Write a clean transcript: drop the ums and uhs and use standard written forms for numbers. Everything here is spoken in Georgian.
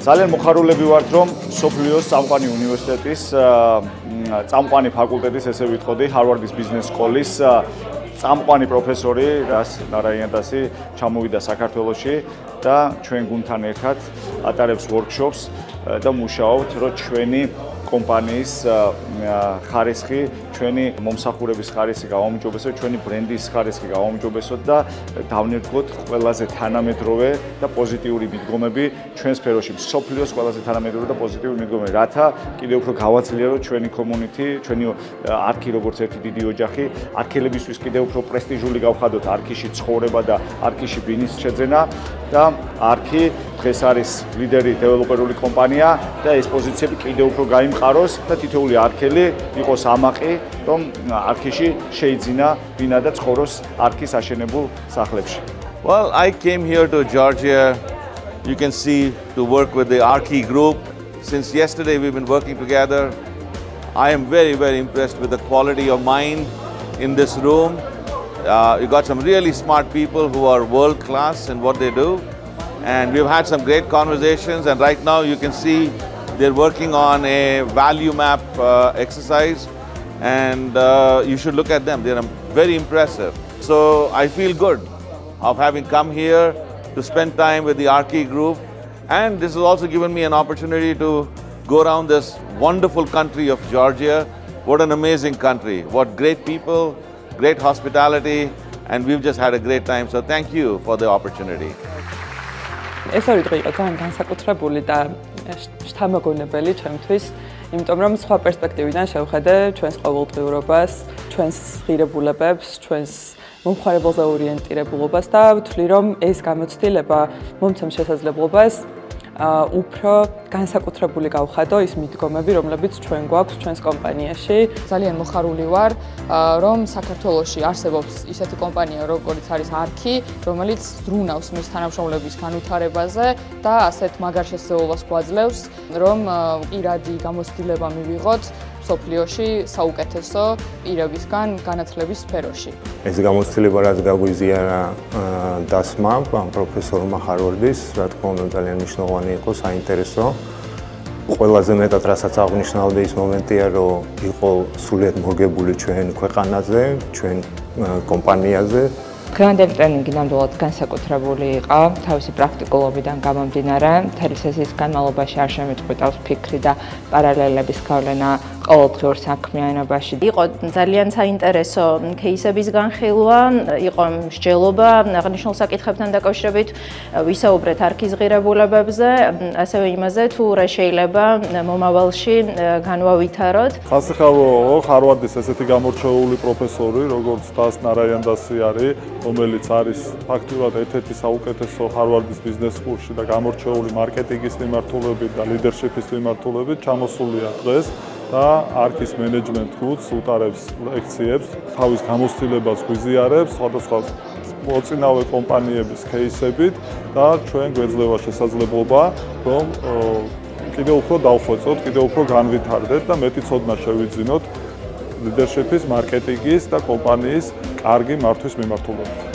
ძალიან მოხარულები ვართ, რომ სოფლიოს წამყვანი უნივერსიტეტის წამყვანი ფაკულტეტის, ესე ვიტყოდი, ჰარვარდის ბიზნეს სკოლის წამყვანი პროფესორი რას ნარაიან დასი ჩამოვიდა საქართველოში და ჩვენ გუნდთან ერთად ატარებს ვორქშოპს და მუშაობთ, რომ ჩვენი კომპანიის ხარისხი, ჩვენი მომსახურების ხარისხი გავაუმჯობესოთ, ჩვენი ბრენდის ხარისხი გავაუმჯობესოთ და დავნერგოთ ყველაზე თანამედროვე და პოზიტიური მიდგომები ჩვენ სფეროში, მსოფლიოს ყველაზე თანამედროვე და პოზიტიური მიდგომები, რათა კიდევ უფრო გავაძლიეროთ ჩვენი community, ჩვენი არქი როგორც ერთი დიდი ოჯახი, არქელებისთვის კიდევ უფრო პრესტიჟული გავხადოთ არქიში ცხოვრება და არქიში ბინის შეძენა და არქი დღეს არის ლიდერი დეველოპერული კომპანია და ეს პოზიციები კიდევ უფრო გაიმყაროს და თითოეული არქელი იყოს ამაყი, რომ არქიში შეიძინა ბინა და ცხოვროს არქის აშენებულ სახლებში. Well, I came here to Georgia, you can see, to work with the Archi group. Since yesterday we've been working together. I am very, very impressed with the quality of mind in this room. You got some really smart people who are world class in what they do. And we've had some great conversations, and right now you can see they're working on a value map exercise, and you should look at them. They're very impressive. So I feel good of having come here to spend time with the Archi group, and this has also given me an opportunity to go around this wonderful country of Georgia. What an amazing country, what great people, great hospitality, and we've just had a great time. So thank you for the opportunity. ეს ორი დღე იყო ძალიან განსაკუთრებული და შთამაგონებელი ჩემთვის, იმიტომ რომ სხვა პერსპექტივიდან შევხედე ჩვენს ყოველდღიურობას, ჩვენს ღირებულებებს, ჩვენს მომხმარებელზე ორიენტირებულობას და ვთვლი რომ ეს გამოცდილება მომცემ შესაძლებლობას უფრო განსაკუთრებული გავხადო ის მიდგომები, რომლებიც ჩვენ გვაქვს ჩვენს კომპანიაში. ძალიან მოხარული ვარ, რომ საქართველოში არსებობს ისეთი კომპანია, როგორიც არის არქი, რომელიც ზრუნავს მის თანამშრომლების განვითარებაზე და ასეთ მაგარ შესაძლებლობას გვაძლევს, რომ პირადი გამოცდილება მივიღოთ სოფლიოში საუკეთესო პირებისგან განათლების სფეროში. ეს გამოცდილება რაც გაგვიზიარა დასმა პროფესორმა ჰარვარდის, რა თქმა უნდა ძალიან მნიშვნელოვანი იყო, საინტერესო. ყველაზე მეტად რასაც აღნიშნავდი ის მომენტია, რომ იყო სრულიად მორგებული ჩვენ ქვეყანაზე, ჩვენ კომპანიაზე. დღევანდელი ტრენინგი ნამდვილად განსაკუთრებული იყო, თავისი პრაქტიკულობიდან გამომდინარე, მთელი სესიის განმავლობაში არ შემიწყვეტავს ფიქრი და პარალელების გავლენა ყოველდღიურ საქმიანობაში. იყო ძალიან საინტერესო кейსების განხილვა, იყო მსჯელობა აღნიშნულ საკითხებთან დაკავშირებით, ვისაუბრეთ არქის ღირებულებებზე, ასევე იმაზე, თუ რა შეიძლება მომავალში განვავითაროთ. ხალხო ჰარვარდის ესეთი გამორჩეული პროფესორი, როგორც დას ნარაიან დასი არის, რომელიც არის ფაქტურად ერთ-ერთი საუკეთესო ჰარვარდის ბიზნეს სკოლში და გამორჩეული მარკეტინგის მიმართულებით და ლიდერშიპის მიმართულებით ჩამოსულია დღეს და არქის მენეჯმენტ გუნდს უტარებს ლექციებს, თავის გამოცდილებას გვიზიარებს სხვადასხვა მოწინავე კომპანიების кейსებით და ჩვენ გვეძლევა შესაძლებლობა, რომ კიდევ უფრო დავხვეწოთ, კიდევ უფრო განვითარდეთ და მეტი ცოდნა შევიძინოთ ლიდერშიპის, მარკეტინგის და კომპანიის კარგი მართვის მიმართულებით.